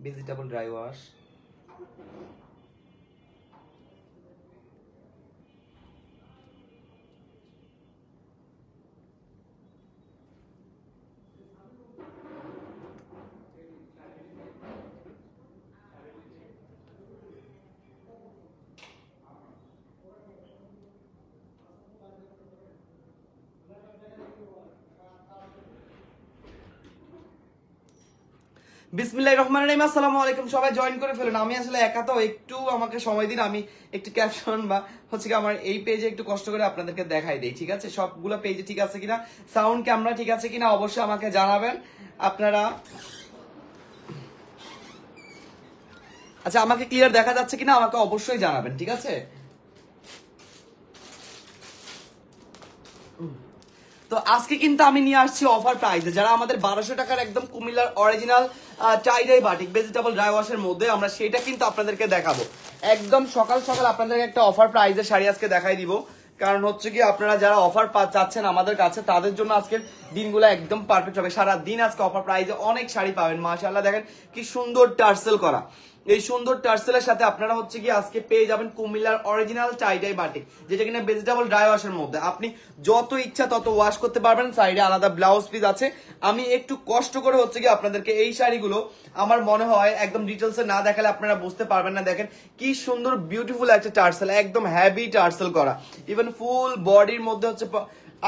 Vegetable dry wash. বিসমিল্লাহির রহমানির রহিম। আসসালামু আলাইকুম, সবাই জয়েন করে ফেলুন। আমি আসলে একা তো, একটু আমাকে সময় দিন, আমি একটু ক্যাপশন বা হচ্ছে কি আমার এই পেজে একটু কষ্ট করে আপনাদেরকে দেখাই দেই, ঠিক আছে? সবগুলো পেজে ঠিক আছে কিনা, সাউন্ড ক্যামেরা ঠিক আছে কিনা অবশ্যই আমাকে জানাবেন আপনারা। আচ্ছা, আমাকে ক্লিয়ার দেখা যাচ্ছে কিনা আমাকে অবশ্যই জানাবেন, ঠিক আছে? তো আজকে কিন্তু আমি নিয়ে আসছি অফার প্রাইসে, যারা আমাদের 1200 টাকার একদম কুমিল্লার original tie dye batik vegetable dry ওয়াশের মধ্যে আমরা সেটা কিন্তু আপনাদেরকে দেখাবো একদম সকাল সকাল। আপনাদেরকে একটা অফার প্রাইসে শাড়ি আজকে দেখাই দিব, কারণ হচ্ছে কি আপনারা যারা অফার চাচ্ছেন আমাদের কাছে, তাদের জন্য আজকের দিনগুলো একদম পারফেক্ট হবে। সারা দিন আজকে অফার প্রাইসে অনেক শাড়ি পাবেন। মাশাআল্লাহ, দেখেন কি সুন্দর টার্সেল করা। এই সুন্দর টার্সেলের সাথে আপনারা হচ্ছে কি আজকে পেয়ে যাবেন কুমিল্লার অরিজিনাল টাইডাই বাটিক, যেটা কিনা ভেজিটেবল ড্রাই ওয়াশের মধ্যে আপনি যত ইচ্ছা তত ওয়াশ করতে পারবেন। সাইডে আলাদা ব্লাউজ পিস আছে। আমি একটু কষ্ট করে হচ্ছে কি আপনাদেরকে এই শাড়িগুলো আমার মনে হয় একদম ডিটেলসে না দেখালে আপনারা বুঝতে পারবেন না। দেখেন কি সুন্দর বিউটিফুল একটা টার্সেল, একদম হেভি টার্সেল করা। ইভেন ফুল বডির মধ্যে হচ্ছে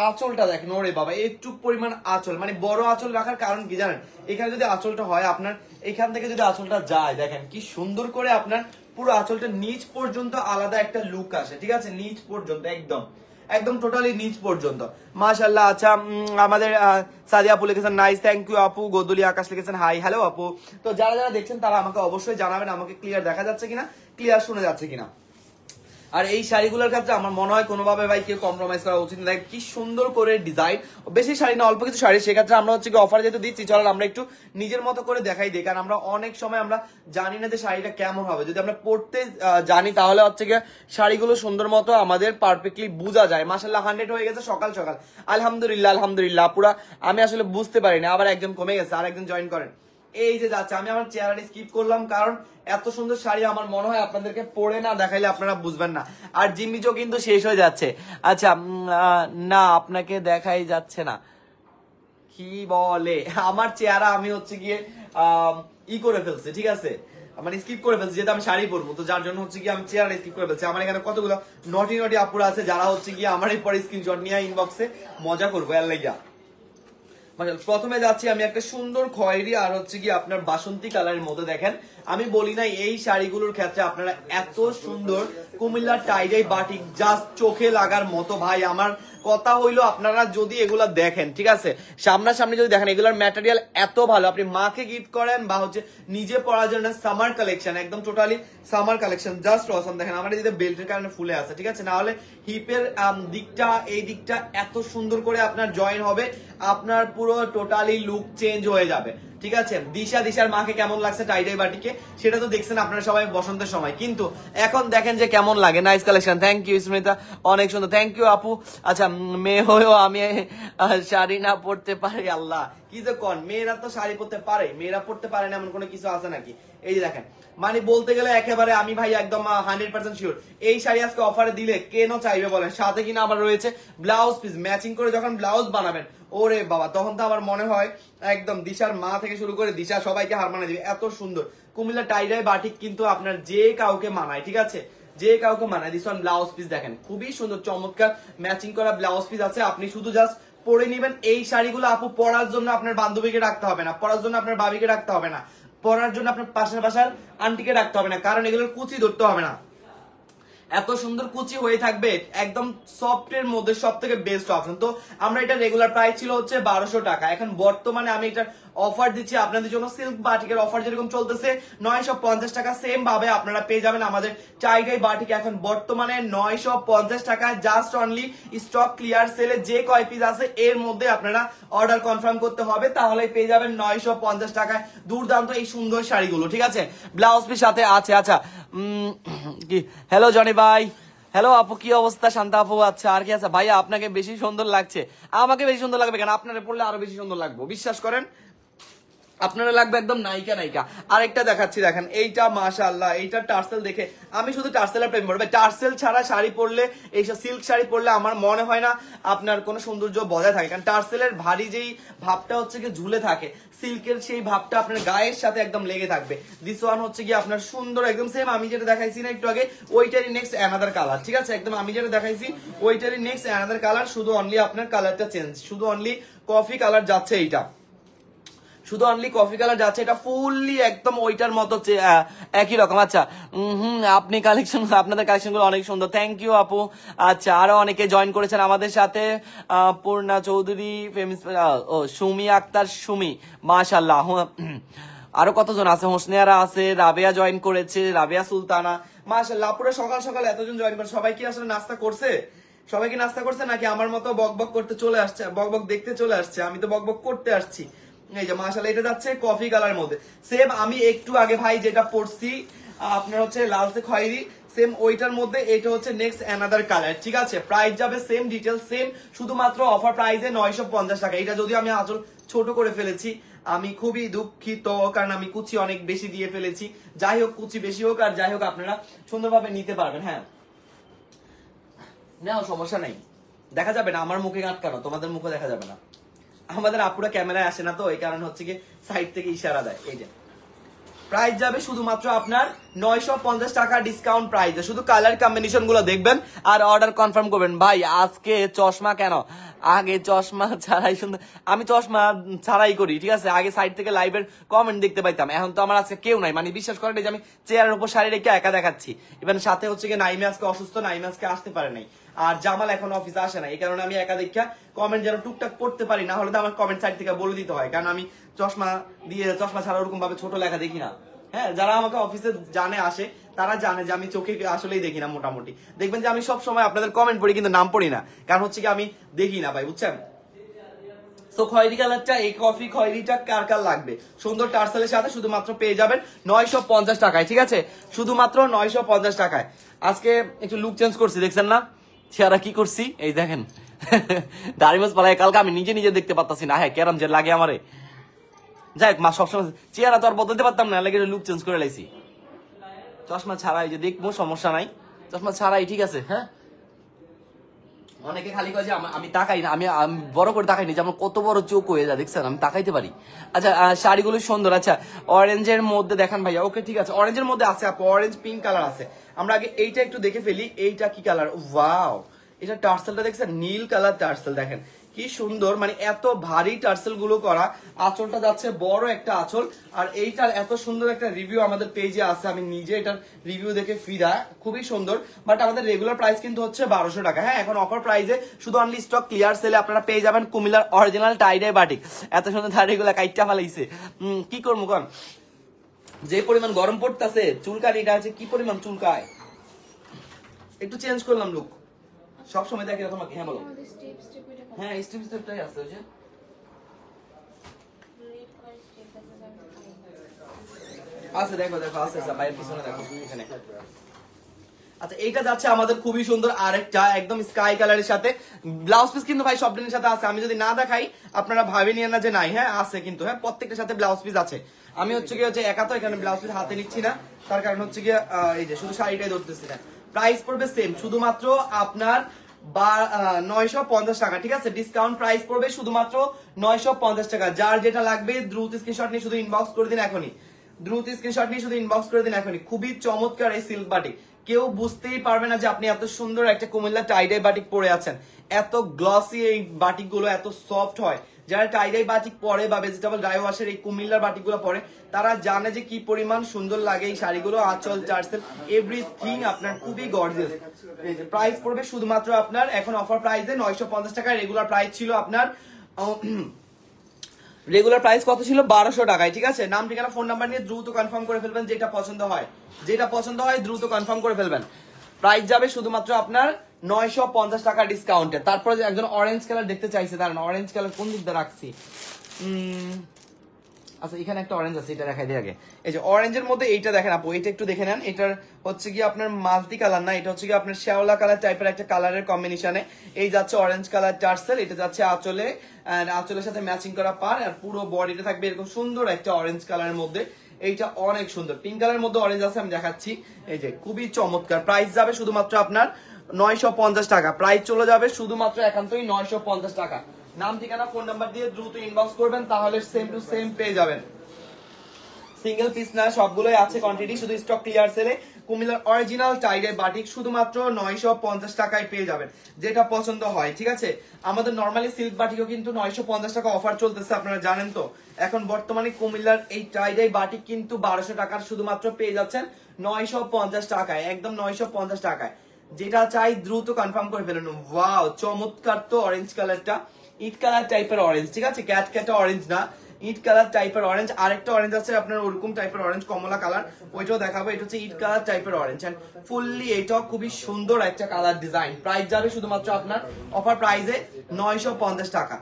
আঁচলটা দেখেন, ওরে বাবা একটু পরিমাণ আঁচল, মানে বড় আঁচল রাখার কারণ কি জানেন? এখানে যদি আঁচলটা হয় আপনার, এখান থেকে যদি আঁচলটা যায়, দেখেন কি সুন্দর করে আপনার পুরো আঁচলটা নিচ পর্যন্ত আলাদা একটা লুক আসে, ঠিক আছে? নিচ পর্যন্ত একদম একদম টোটালি নিচ পর্যন্ত। মাশাআল্লাহ। আচ্ছা, আমাদের সাদিয়া আপু লিখেছেন নাইস, থ্যাংক ইউ আপু। গোদুলি আকাশ লিখেছেন হাই, হ্যালো আপু। তো যারা যারা দেখছেন তারা আমাকে অবশ্যই জানাবেন আমাকে ক্লিয়ার দেখা যাচ্ছে কিনা, ক্লিয়ার শোনা যাচ্ছে কিনা। আর এই শাড়িগুলোর ক্ষেত্রে আমার মনে হয় কোনোভাবে ভাই কেউ কম্প্রোমাইজ করা উচিত না। কি সুন্দর করে ডিজাইন, বেশি শাড়ি না অল্প কিছু শাড়ি, সেক্ষেত্রে আমরা হচ্ছে কি অফার যেহেতু দিচ্ছি, চলেন আমরা একটু নিজের মতো করে দেখাই দিই। কারণ আমরা অনেক সময় আমরা জানি না যে শাড়িটা কেমন হবে। যদি আমরা পড়তে জানি তাহলে হচ্ছে কি শাড়িগুলো সুন্দর মতো আমাদের পারফেক্টলি বোঝা যায়। মাশাআল্লাহ 100 হয়ে গেছে সকাল সকাল, আলহামদুলিল্লাহ আলহামদুলিল্লাহ। পুরা আমি আসলে বুঝতে পারিনি, আবার একজন কমে গেছে, আর একজন জয়েন করেন। এই যে যাচ্ছে, আমি আমার চেহারাটা স্কিপ করলাম কারণ এত সুন্দর শাড়ি আমার মনে হয় আপনাদেরকে পরে না দেখাইলে আপনারা বুঝবেন না। আর জিম্মিজও কিন্তু শেষ হয়ে যাচ্ছে। আচ্ছা, না আপনাকে দেখাই যাচ্ছে না, কি বলে আমার চেহারা আমি হচ্ছে গিয়ে ই করে ফেলছি, ঠিক আছে? মানে স্কিপ করে ফেলছি, যেহেতু আমি শাড়ি পরবো, তো যার জন্য হচ্ছে গিয়ে আমি চেহারা স্কিপ করে ফেলছি। আমার এখানে কতগুলো নটি নটি আপুরা আছে যারা হচ্ছে গিয়ে আমার এই পরে স্ক্রিনশট নিয়ে ইনবক্সে মজা করবো এর লাইগা। প্রথমে যাচ্ছি আমি একটা সুন্দর খয়েরি আর হচ্ছে কি আপনার বাসন্তী কালারের মধ্যে। দেখেন আমি বলি না এই শাড়িগুলোর ক্ষেত্রে আপনারা এত সুন্দর কুমিল্লার টাইডাই বাটিক জাস্ট চোখে লাগার মতো। ভাই আমার কথা হইলো আপনারা যদি এগুলা দেখেন, ঠিক আছে, সামনাসামনি যদি দেখেন, এগুলোর ম্যাটেরিয়াল এত ভালো। আপনি মাকে গিফট করেন বা হচ্ছে নিজে পরার জন্য সামার কালেকশন, একদম টোটালি সামার কালেকশন, জাস্ট অসম। দেখেন আমার এদিকে বেল্টের কারণে ফুলে আছে, ঠিক আছে, না হলে হিপের দিকটা এই দিকটা এত সুন্দর করে আপনার জয়েন হবে, আপনার পুরো টোটালি লুক চেঞ্জ হয়ে যাবে, ঠিক আছে? দিশার মাকে কেমন লাগছে টাইডাই বাটিকে সেটা তো দেখছেন আপনারা সবাই বসন্তের সময়, কিন্তু এখন দেখেন যে কেমন লাগে। Nice collection, thank you Smita, অনেক সুন্দর, থ্যাংক ইউ আপু। আচ্ছা, মেয়ে হয়েও আমি শাড়ি না পরতে পারি, আল্লাহ কি যে কন, মেয়েরা তো শাড়ি পরতে পারে, মেয়েরা পরতে পারে না এমন কোনো কিছু আছে নাকি? এই যে দেখেন, মানে বলতে গেলে একেবারে আমি ভাই একদম 100% শিওর এই শাড়ি আজকে অফারে দিলে কেন চাইবে বলেন? সাথে কিনা আবার রয়েছে ব্লাউজ পিস, ম্যাচিং করে যখন ব্লাউজ বানাবেন, ওরে বাবা, তখন তো আমার মনে হয় একদম দিশার মা থেকে শুরু করে দিশা সবাইকে হার মানিয়ে দিবে। এত সুন্দর কুমিল্লা টাইডাই বাটিক কিন্তু আপনার যে কাউকে মানায়, ঠিক আছে, যে কাউকে মানায়। দিস ওয়ান ব্লাউজ পিস দেখেন, খুবই সুন্দর চমৎকার ম্যাচিং করা ব্লাউজ পিস আছে। আপনি শুধু জাস্ট পরে নিবেন। এই শাড়িগুলো আপু পরার জন্য আপনার বান্ধবীকে রাখতে হবে না, পরার জন্য আপনার ভাবিকে রাখতে হবে না, পরার জন্য আপনার পাশের বাসার আন্টিকে রাখতে হবে না, কারণ এগুলোর কুচি ধরতে হবে না। এত সুন্দর কুচি হয়ে থাকবে, একদম সফট এর মধ্যে সব থেকে বেস্ট অপশন। তো আমরা এটা রেগুলার প্রাইস ছিল হচ্ছে 1200 টাকা, এখন বর্তমানে আমি এটা অফার দিচ্ছি আপনাদের জন্য। সিল্ক বাটিকের অফার যেরকম চলতেছে 950 টাকা, সেম ভাবে আপনারা পেয়ে যাবেন আমাদের টাইডাই বাটিক এখন বর্তমানে 950 টাকা, জাস্ট অনলি স্টক ক্লিয়ার সেলে যে কয় পিস আছে এর মধ্যে আপনারা অর্ডার কনফার্ম করতে হবে, তাহলে পেয়ে যাবেন 950 টাকায় দুর্দান্ত এই সুন্দর শাড়িগুলো, ঠিক আছে? ব্লাউজ পিস সাথে আছে। আচ্ছা, কি হ্যালো জনি ভাই, হ্যালো আপু, কি অবস্থা? শান্তা আপু, আচ্ছা আর কি আছে ভাইয়া? আপনাকে বেশি সুন্দর লাগছে, আমাকে বেশি সুন্দর লাগবে কেন? আপনারা পড়লে আরো বেশি সুন্দর লাগবে, বিশ্বাস করেন। আপনারা লাগবে একদম নায়িকা নায়িকা। আরেকটা দেখাচ্ছি দেখেন, এইটা মাশাআল্লাহ, এইটা টার্সেল দেখে আমি শুধু টার্সেলের প্রেম করবো। টার্সেল ছাড়া শাড়ি পরলে, এইসব সিল্ক শাড়ি পরলে আমার মনে হয় না আপনার কোনো সৌন্দর্য বজায় থাকে, কারণ টার্সেলের ভারী যেই ভাবটা হচ্ছে কি ঝুলে থাকে, সিল্কের সেই ভাবটা আপনার গায়ের সাথে একদম লেগে থাকবে। দিস ওয়ান হচ্ছে কি আপনার সুন্দর একদম সেম আমি যেটা দেখাইছি না একটু আগে, ওইটারই নেক্সট অ্যানাদার কালার, ঠিক আছে, একদম আমি যেটা দেখাইছি ওইটারই নেক্সট অ্যানাদার কালার, শুধু অনলি আপনার কালারটা চেঞ্জ, শুধু অনলি কফি কালার যাচ্ছে, এইটা শুধু অনলি কফি কালার যাচ্ছে, এটা ফুললি একদম ওইটার মতো একই রকম। আচ্ছা আপনি কালেকশন, আপনাদের কালেকশন গুলো অনেক সুন্দর, থ্যাংক ইউ আপু। আচ্ছা আরো অনেকে জয়েন করেছেন আমাদের সাথে, পূর্ণা চৌধুরী, ও সুমি আক্তার, সুমি মাশাআল্লাহ, আরো কতজন আছে, হোসনিয়ারা আছে, রাবেয়া জয়েন করেছে, রাবেয়া সুলতানা মাশাআল্লাহ। পুরো সকাল সকাল এতজন জয়েন করে, সবাই কি আসলে নাস্তা করছে? সবাই কি নাস্তা করছে নাকি আমার মতো বকবক করতে চলে আসছে, বকবক দেখতে চলে আসছে? আমি তো বকবক করতে আসছি। এই যে মাশাআল্লাহ, এটা যাচ্ছে কফি কালার মধ্যে, সেম আমি একটু আগে ভাই যেটা পড়ছি আপনার হচ্ছে লালচে খয়েরি, সেম ওইটার মধ্যে এটা হচ্ছে নেক্সট অ্যানাদার কালার, ঠিক আছে। প্রাইস যাবে সেম, ডিটেইলস সেম, শুধুমাত্র অফার প্রাইসে 950 টাকা। এটা যদি আমি আঁচল ছোট করে ফেলেছি, আমি খুবই দুঃখিত, কারণ আমি কুচি অনেক বেশি দিয়ে ফেলেছি। যাই হোক, কুচি বেশি হোক আর যাই হোক, আপনারা সুন্দরভাবে নিতে পারবেন। হ্যাঁ নাও, সমস্যা নাই, দেখা যাবে না আমার মুখে আটকানো, তোমাদের মুখে দেখা যাবে না। আমাদের আপুরা ক্যামেরায় আসে না তো, এই কারণে হচ্ছে কি সাইড থেকে ইশারা দেয়। এই যে প্রাইস যাবে শুধুমাত্র আপনার 950 টাকা ডিসকাউন্ট প্রাইসে। শুধু কালার কম্বিনেশন গুলো দেখবেন আর অর্ডার কনফার্ম করবেন। ভাই আজকে চশমা কেন? আগে চশমা ছাড়াই সুন্দর, আমি চশমা ছাড়াই করি, ঠিক আছে। আগে সাইড থেকে লাইভের কমেন্ট দেখতে পাইতাম, এখন তো আমার আজকে কেউ নাই, মানে বিশ্বাস করেন যে আমি চেয়ারের উপর শাড়ি রেখে একা দেখাচ্ছি। এবার সাথে হচ্ছে কি নাইমে আজকে অসুস্থ, নাইমে আজকে আসতে পারে নাই, আর জামাল এখন অফিসে আসে না, এই কারণে আমি একা দেখা কমেন্ট যেন টুকটাক পড়তে পারি, না হলে তো আমার কমেন্ট সাইড থেকে বলে দিতে হয়, কারণ আমি চশমা দিয়ে, চশমা ছাড়া ওরকম ভাবে ছোট লেখা দেখি না। হ্যাঁ, যারা আমাকে অফিসে জানে আসে তারা জানে যে আমি চোখে আসলেই দেখি না। মোটামুটি দেখবেন যে আমি সব সময় আপনাদের কমেন্ট পড়ি কিন্তু নাম পড়ি না, কারণ হচ্ছে কি আমি দেখি না ভাই, বুঝছেন। তো খয়েরি কালারটা, এই কফি খয়েরিটা কার কার লাগবে? সুন্দর টার্সেলের সাথে শুধুমাত্র পেয়ে যাবেন 950 টাকায়, ঠিক আছে, শুধুমাত্র 950 টাকায়। আজকে একটু লুক চেঞ্জ করছি, দেখছেন না চেহারা কি করছি? এই দেখেন দাড়ি মাছ পালায়, কালকে আমি নিজে নিজে দেখতে পারতাছি না, হ্যাঁ কেরাম যে লাগে আমারে। যাই হোক, মা সবসময় চেহারা তো আর বদলতে পারতাম না, লাগে লুক চেঞ্জ করে লাইছি। চশমা ছাড়াই যে দেখবো, সমস্যা নাই, চশমা ছাড়াই ঠিক আছে। হ্যাঁ, অনেকে খালি কয় যে আমি তাকাই না, আমি বড় করে তাকাই না, যে আমার কত বড় চোখ হয়ে যায়, দেখছেন আমি তাকাইতে পারি। আচ্ছা শাড়িগুলো সুন্দর। আচ্ছা অরেঞ্জের মধ্যে দেখান ভাইয়া, ওকে ঠিক আছে, অরেঞ্জের মধ্যে আছে আপু, অরেঞ্জ পিঙ্ক কালার আছে। আমরা আগে এইটা একটু দেখে ফেলি, এইটা কি কালার? ওয়াও, এটা টার্সেলটা দেখছেন, নীল কালার টার্সেল, দেখেন কি সুন্দর, মানে এত ভারী টার্সেল গুলো করা, আঁচলটা যাচ্ছে বড় একটা আঁচল, আর এইটার এত সুন্দর একটা রিভিউ আমাদের পেজে আছে, আমি নিজে এটার রিভিউ দেখে ফিদা, খুবই সুন্দর। বাট আমাদের রেগুলার প্রাইস কিন্তু হচ্ছে 1200 টাকা। হ্যাঁ, এখন অফার প্রাইসে শুধু অনলি স্টক ক্লিয়ার সেলে আপনারা পেয়ে যাবেন কুমিল্লার অরিজিনাল টাইডাই বাটিক। এত সুন্দর দাড়িগুলা কাইটটা ফেলাইছে, কি করবো কন, যে পরিমাণ গরম পড়তেছে, চুলকানিটা আছে কি পরিমাণ চুলকায়। একটু চেঞ্জ করলাম লুক, সব সময় দেখে তোমাকে। হ্যাঁ বলো। হ্যাঁ স্টেপ স্টেপটাই আছে, ওই যে আছে, দেখো দেখো আছে, বাইরের পিছনে দেখো এখানে। আচ্ছা এইটা যাচ্ছে আমাদের খুবই সুন্দর আরেকটা একদম স্কাই কালারের সাথে ব্লাউজ পিস, কিন্তু ভাই সব ডিজাইনের সাথে আছে, আমি যদি না দেখাই আপনারা ভাবে নিয়ে না যে নাই। হ্যাঁ আছে কিন্তু, হ্যাঁ প্রত্যেকটার সাথে ব্লাউজ পিস আছে। আমি হচ্ছে গিয়ে একা তো এখানে ব্লাউজ পিস হাতে নিচ্ছি না, তার কারণ হচ্ছে গিয়ে এই যে শুধু শাড়িটাই ধরতেছি না। প্রাইস পড়বে সেম, শুধুমাত্র আপনার 950 টাকা, ঠিক আছে। ডিসকাউন্ট প্রাইস পড়বে শুধুমাত্র 950 টাকা। যার যেটা লাগবে দ্রুত স্ক্রিনশট নিয়ে শুধু ইনবক্স করে দিন এখনই, দ্রুত স্ক্রিনশট নিয়ে শুধু ইনবক্স করে দিন এখনই। খুবই চমৎকার এই সিল্ক বাটিক, কেউ বুঝতেই পারবে না যে আপনি এত সুন্দর একটা কুমিল্লা টাইডাই বাটিক পরে আছেন। এত গ্লসি এই বাটিক গুলো, এত সফট হয়। যারা টাইডাই বাটিক পরে বা ভেজিটেবল ড্রাই ওয়াশের এই কুমিল্লার বাটিক গুলো পরে, তারা জানে যে কি পরিমাণ সুন্দর লাগে এই শাড়িগুলো, আঁচল টার্সেল এভরিথিং আপনার খুবই গর্জিয়াস। প্রাইস পড়বে শুধুমাত্র আপনার এখন অফার প্রাইসে 950 টাকা। রেগুলার প্রাইস ছিল আপনার রেগুলার প্রাইস কত ছিল? 1200 টাকায়, ঠিক আছে। নাম ঠিকানা ফোন নাম্বার নিয়ে দ্রুত কনফার্ম করে ফেলবেন, যেটা পছন্দ হয়, যেটা পছন্দ হয় দ্রুত কনফার্ম করে ফেলবেন। প্রাইস যাবে শুধুমাত্র আপনার 950 টাকা ডিসকাউন্টে। তারপরে একজন অরেঞ্জ কালার দেখতে চাইছে, দাঁড়ান অরেঞ্জ কালার কোন দিক দিয়ে রাখছি, আচ্ছা এখানে একটা অরেঞ্জ আছে, এটা দেখাই দিই আগে। এই যে অরেঞ্জের মধ্যে এইটা দেখেন আপু, এটা একটু দেখে নেন। এটার হচ্ছে কি আপনার মাল্টি কালার না, এটা হচ্ছে কি আপনার শ্যাওলা কালার টাইপের একটা কালারের কম্বিনেশনে। এই যাচ্ছে অরেঞ্জ কালার টার্সেল, এটা যাচ্ছে আঁচলে, আঁচলের সাথে ম্যাচিং করা পার, আর পুরো বডিটা থাকবে এরকম সুন্দর একটা অরেঞ্জ কালারের মধ্যে। এইটা অনেক সুন্দর, পিঙ্ক কালারের মধ্যে অরেঞ্জ আছে, আমি দেখাচ্ছি। এই যে খুবই চমৎকার। প্রাইস যাবে শুধুমাত্র আপনার 950 টাকা। প্রাইস চলে যাবে শুধুমাত্র একান্তই 950 টাকা। নাম ঠিকানা ফোন নাম্বার দিয়ে দ্রুত ইনবক্স করবেন, তাহলে সেম টু সেম পেয়ে যাবেন। সিঙ্গেল পিস না, সবগুলোই আছে কোয়ান্টিটি, শুধু স্টক ক্লিয়ার সেলে কুমিল্লার অরিজিনাল টাইডে বাটিক শুধুমাত্র 950 টাকায় পেয়ে যাবেন, যেটা পছন্দ হয়। ঠিক আছে, আমাদের নরমালি সিল্ক বাটিকও কিন্তু 950 টাকা অফার চলতেছে, আপনারা জানেন তো। এখন বর্তমানে কুমিল্লার এই টাইডে বাটিক কিন্তু 1200 টাকার শুধুমাত্র পেয়ে যাচ্ছেন 950 টাকায়, একদম 950 টাকায়। যেটা চাই দ্রুত কনফার্ম করে ফেলুন। ওয়াও, চমৎকার তো অরেঞ্জ কালারটা, ইট কালার টাইপের অরেঞ্জ। ঠিক আছে, ক্যাট ক্যাট অরেঞ্জ না, ইট কালার টাইপের অরেঞ্জ। আরেকটা অরেঞ্জ আছে আপনার ওরকম টাইপের অরেঞ্জ, কমলা কালার, ওইটাও দেখাবো। এটা হচ্ছে ইট কালার টাইপের অরেঞ্জ, এন্ড ফুললি এটাও খুবই সুন্দর একটা কালার ডিজাইন। প্রাইস যাবে শুধুমাত্র আপনার অফার প্রাইসে 950 টাকা।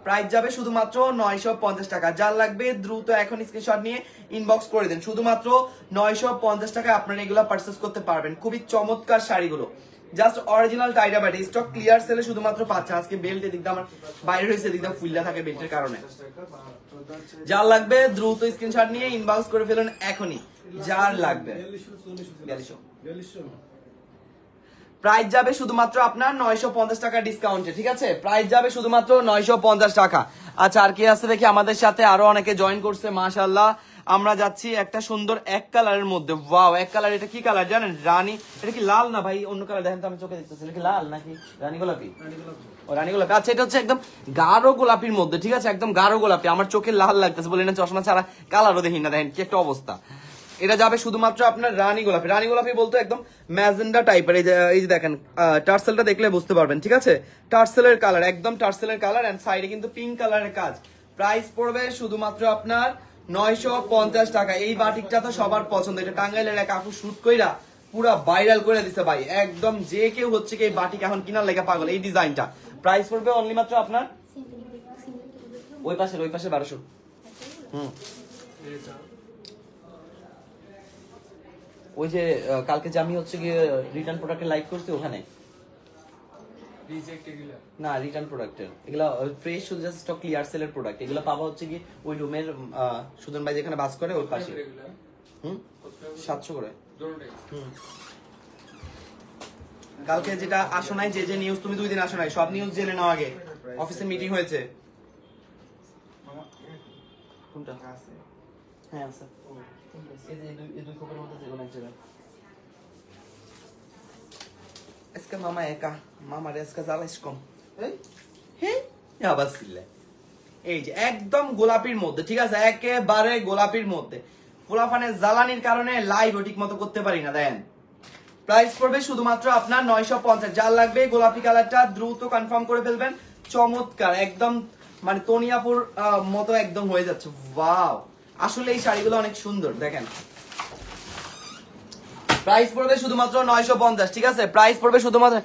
প্রাইস যাবে শুধুমাত্র 950 টাকা। যার লাগবে দ্রুত এখন স্ক্রিনশট নিয়ে ইনবক্স করে দেন। শুধুমাত্র 950 টাকায় আপনারা এগুলো পারচেস করতে পারবেন। খুবই চমৎকার শাড়িগুলো, জাস্ট অরিজিনাল টাইডা বাটি, স্টক ক্লিয়ার সেলে শুধুমাত্র পাচ্ছেন। আজকে বেল্ট এদিক দিয়ে আমার বাইরে হয়েছে, এদিক দিয়ে ফুললা থাকে বেল্টের কারণে। যার লাগবে দ্রুত স্ক্রিনশট নিয়ে ইনবক্স করে ফেলুন এখনই, যার লাগবে। প্রাইস যাবে শুধুমাত্র আপনার 950 টাকা ডিসকাউন্টে। ঠিক আছে, প্রাইস যাবে শুধুমাত্র 950 টাকা। আচ্ছা আর কি আছে দেখি, আমাদের সাথে আরো অনেকে জয়েন করছে, মাশাআল্লাহ। আমরা যাচ্ছি একটা সুন্দর এক কালারের মধ্যে। ওয়াও, এক কালার। এটা কি কালার জানেন? রানী। এটা কি লাল না ভাই? অন্য কালার দেখেন তো, আমি চোখে দেখতেছি। এটা কি লাল নাকি রানী গোলাপি? ও রানী গোলাপি। আচ্ছা, এটা হচ্ছে একদম গাঢ় গোলাপির মধ্যে। ঠিক আছে, একদম গাঢ় গোলাপি। আমার চোখে লাল লাগতেছে বলে না, চশমা ছাড়া কালারও দেখি না, দেখেন কি একটা অবস্থা। এটা যাবে শুধুমাত্র আপনার রানী গোলাপি। রানী গোলাপি বলতে একদম ম্যাজেন্ডা টাইপের। এই যে দেখেন টার্সেলটা দেখলে বুঝতে পারবেন। ঠিক আছে, টার্সেলের কালার, একদম টার্সেলের কালার, এন্ড সাইডে কিন্তু পিঙ্ক কালারের কাজ। প্রাইস পড়বে শুধুমাত্র আপনার 950 টাকা। এই বাটিকটা তো সবার পছন্দ, এটা টাঙ্গাইলের এক আপু শুট কইরা পুরা ভাইরাল করে দিছে ভাই। একদম যে কেউ হচ্ছে কি এই বাটিক এখন কিনার লেগে পাগল। এই ডিজাইনটা প্রাইস পড়বে অনলি মাত্র আপনার ওই পাশে 1200। ওই যে কালকে যে আমি হচ্ছে গিয়ে রিটার্ন প্রোডাক্টে লাইক করছি, ওখানে না রিটার্ন প্রোডাক্টের এগুলা ফ্রেশ, শুধু জাস্ট স্টক ক্লিয়ার সেলের প্রোডাক্ট। এগুলো পাবা হচ্ছে কি ওই রুমের সুজন ভাই যেখানে বাস করে ওর পাশে। 700 করে। কালকে যেটা আসো নাই, যে নিউজ তুমি 2 দিন আসো নাই, সব নিউজ জেনে নাও আগে। অফিসে মিটিং হয়েছে। কোনটা? হ্যাঁ আছে। এই দুই খবরের মধ্যে যেগুলো আছে। এসকে মামা একা, মামার এসকে জ্বালাইস কম। এই যে একদম গোলাপির মধ্যে। ঠিক আছে, একেবারে গোলাপির মধ্যে। ফুলাফানের জ্বালানির কারণে লাইভ ঠিক মতো করতে পারি না। দেন প্রাইস পড়বে শুধুমাত্র আপনার 950। যার লাগবে গোলাপি কালারটা দ্রুত কনফার্ম করে ফেলবেন। চমৎকার, একদম মানে তনিয়াপুর মতো একদম হয়ে যাচ্ছে। ওয়াও, আসলে এই শাড়িগুলো অনেক সুন্দর। দেখেন প্রাইস পড়বে শুধুমাত্র 950। ঠিক আছে, প্রাইস পড়বে শুধুমাত্র।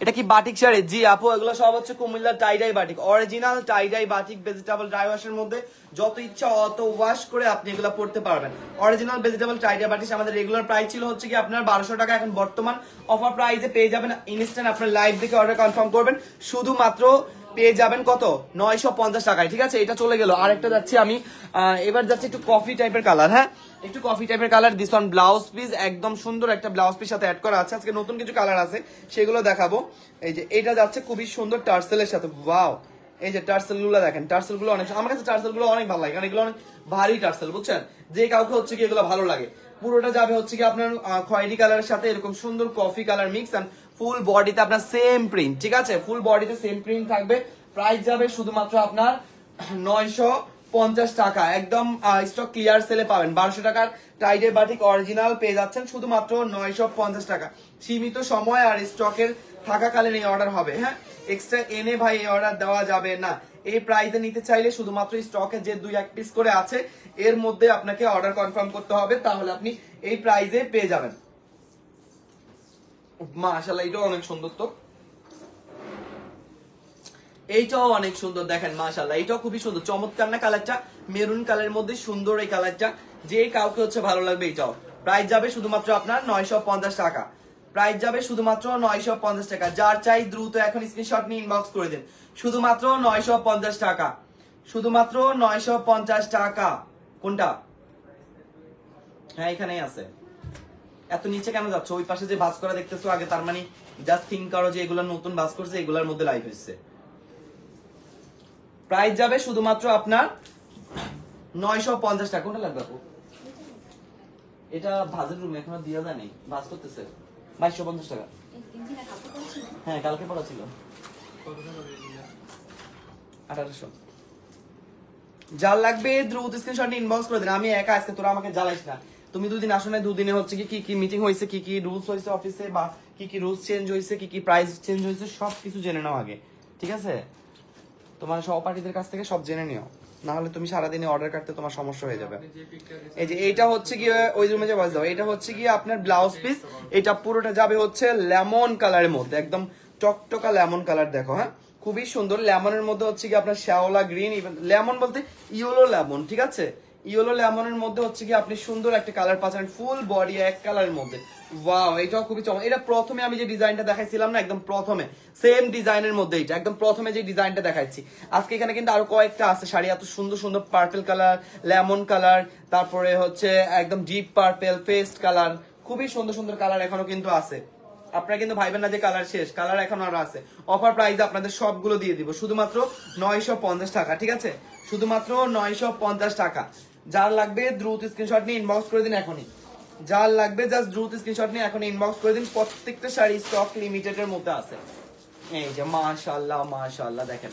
এটা কি বাটিক শাড়ি? জি আপু, এগুলো সব হচ্ছে কুমিল্লার tie dye batik, original tie dye batik. Vegetable dry ওয়াশের মধ্যে যত ইচ্ছা অত ওয়াশ করে আপনি এগুলো পড়তে পারবেন। অরিজিনাল ভেজিটেবল টাইডাই বাটিক আমাদের রেগুলার প্রাইস ছিল হচ্ছে কি আপনার 1200 টাকা। এখন বর্তমান অফার প্রাইসে পেয়ে যাবেন ইনস্ট্যান্ট। আপনার লাইভ দেখে অর্ডার কনফার্ম করবেন, শুধুমাত্র পেয়ে যাবেন কত? 950 টাকায়। ঠিক আছে, এটা চলে গেল। আরেকটা যাচ্ছি আমি, এবার যাচ্ছি একটু কফি টাইপের কালার। হ্যাঁ, একটু কফি টাইপের colour. This one blouse piece, একদম সুন্দর একটা ব্লাউজ পিস সাথে অ্যাড করা আছে। আজকে নতুন কিছু কালার আছে, সেগুলো দেখাবো। এই যে এটা যাচ্ছে খুবই সুন্দর টার্সেলের সাথে। ওয়াও, এই যে টার্সেল গুলো দেখেন। টার্সেল গুলো অনেক, আমার কাছে টার্সেল গুলো অনেক ভালো লাগে, কারণ এগুলো অনেক ভারী টার্সেল, বুঝছেন? যে কাউকে হচ্ছে কি এগুলো ভালো লাগে। পুরোটা যাবে হচ্ছে কি আপনার খয়েরি কালারের সাথে এরকম সুন্দর coffee colour mix, and full বডিতে আপনার সেম প্রিন্ট। ঠিক আছে, ফুল বডিতে সেম প্রিন্ট থাকবে। প্রাইস যাবে শুধুমাত্র আপনার 950 টাকা। একদম স্টক ক্লিয়ার সেলে পাবেন। 1200 টাকার টাইডের বাটিক অরিজিনাল পেয়ে যাচ্ছেন শুধুমাত্র 950 টাকা। সীমিত সময় আর স্টকের থাকাকালীন এই অর্ডার হবে। হ্যাঁ, এক্সট্রা এনে ভাই এই অর্ডার দেওয়া যাবে না। এই প্রাইসে নিতে চাইলে শুধুমাত্র স্টকে যে 2-1 পিস করে আছে এর মধ্যে আপনাকে অর্ডার কনফার্ম করতে হবে, তাহলে আপনি এই প্রাইসে পেয়ে যাবেন। মাশাআল্লাহ, এটাও অনেক সুন্দর। তো এইটাও অনেক সুন্দর দেখেন মাশাআল্লাহ, এইটাও খুবই সুন্দর, চমৎকার না কালারটা, মেরুন কালারের মধ্যে সুন্দর এই কালারটা, যে কাউকে হচ্ছে ভালো লাগবে। এইটাও প্রাইস যাবে শুধুমাত্র আপনার 950 টাকা, প্রাইস যাবে শুধুমাত্র 950 টাকা। যার চাই দ্রুত এখন স্ক্রিনশট নিয়ে ইনবক্স করে দিন, শুধুমাত্র 950 টাকা, শুধুমাত্র 950 টাকা। কোনটা? হ্যাঁ এখানেই আছে। এত নিচে কেন যাচ্ছে? ওই পাশে যে বাস করা দেখতেছো আগে, তার মানে জাস্ট থিঙ্ক করো যে এগুলো নতুন বাস করছে, এগুলোর মধ্যে লাইভ হচ্ছে। প্রাইস যাবে শুধুমাত্র আপনার 950 টাকা। কোনটা লাগবে আপু? এটা ভাজের রুমে এখনো দিয়া যায় নাই, ভাজ করতেছে। 2250 টাকা। হ্যাঁ কালকে পড়া ছিল 1800। যার লাগবে দ্রুত স্ক্রিনশট ইনবক্স করে দিন। আমি একা আজকে, তোরা আমাকে জ্বালাইস না। তুমি দুদিন আসো না, দুদিনে হচ্ছে কি কি মিটিং হয়েছে, কি কি রুলস হয়েছে অফিসে, বা কি কি রুলস চেঞ্জ হয়েছে, কি কি প্রাইস চেঞ্জ হয়েছে, সব কিছু জেনে নাও আগে, ঠিক আছে? তোমার সহপাঠীদের কাছ থেকে সব জেনে নিও, না হলে তুমি সারাদিনে অর্ডার কাটতে তোমার সমস্যা হয়ে যাবে। এই যে এইটা হচ্ছে কি, ওই রুমে যে বাজ দাও, এটা হচ্ছে কি আপনার ব্লাউজ পিস, এটা পুরোটা যাবে হচ্ছে লেমন কালারের মধ্যে, একদম টকটকা লেমন কালার। দেখো হ্যাঁ, খুবই সুন্দর। লেমনের মধ্যে হচ্ছে কি আপনার শ্যাওলা গ্রিন, লেমন বলতে ইয়েলো লেমন, ঠিক আছে? ইয়েলো লেমনের মধ্যে হচ্ছে কি আপনি সুন্দর একটা কালার পাচ্ছেন, ফুল বডি এক কালারের মধ্যে। ওয়াও, এটাও খুবই চমৎকার। এটা প্রথমে আমি যে ডিজাইনটা দেখাইছিলাম না, একদম প্রথমে সেম ডিজাইনের মধ্যে, এটা একদম প্রথমে যে ডিজাইনটা দেখাচ্ছি। আজকে এখানে কিন্তু আরো কয়েকটা আছে শাড়ি, এত সুন্দর সুন্দর পার্পল কালার, লেমন কালার, তারপরে হচ্ছে একদম ডিপ পার্পল, পেস্ট কালার, খুবই সুন্দর সুন্দর কালার এখনো কিন্তু আছে। আপনারা কিন্তু ভাইবেন না যে কালার শেষ, কালার এখন আরো আছে। অফার প্রাইস আপনাদের সবগুলো দিয়ে দিব শুধুমাত্র 950 টাকা, ঠিক আছে? শুধুমাত্র 950 টাকা। যার লাগবে দ্রুত স্ক্রিনশট নিয়ে ইনবক্স করে দিন এখনই, যার লাগবে জাস্ট দ্রুত স্ক্রিনশট নিয়ে এখন ইনবক্স করে দিন। প্রত্যেকটা শাড়ি স্টক লিমিটেডের মধ্যে আছে। এই যে মাশাআল্লাহ মাশাআল্লাহ, দেখেন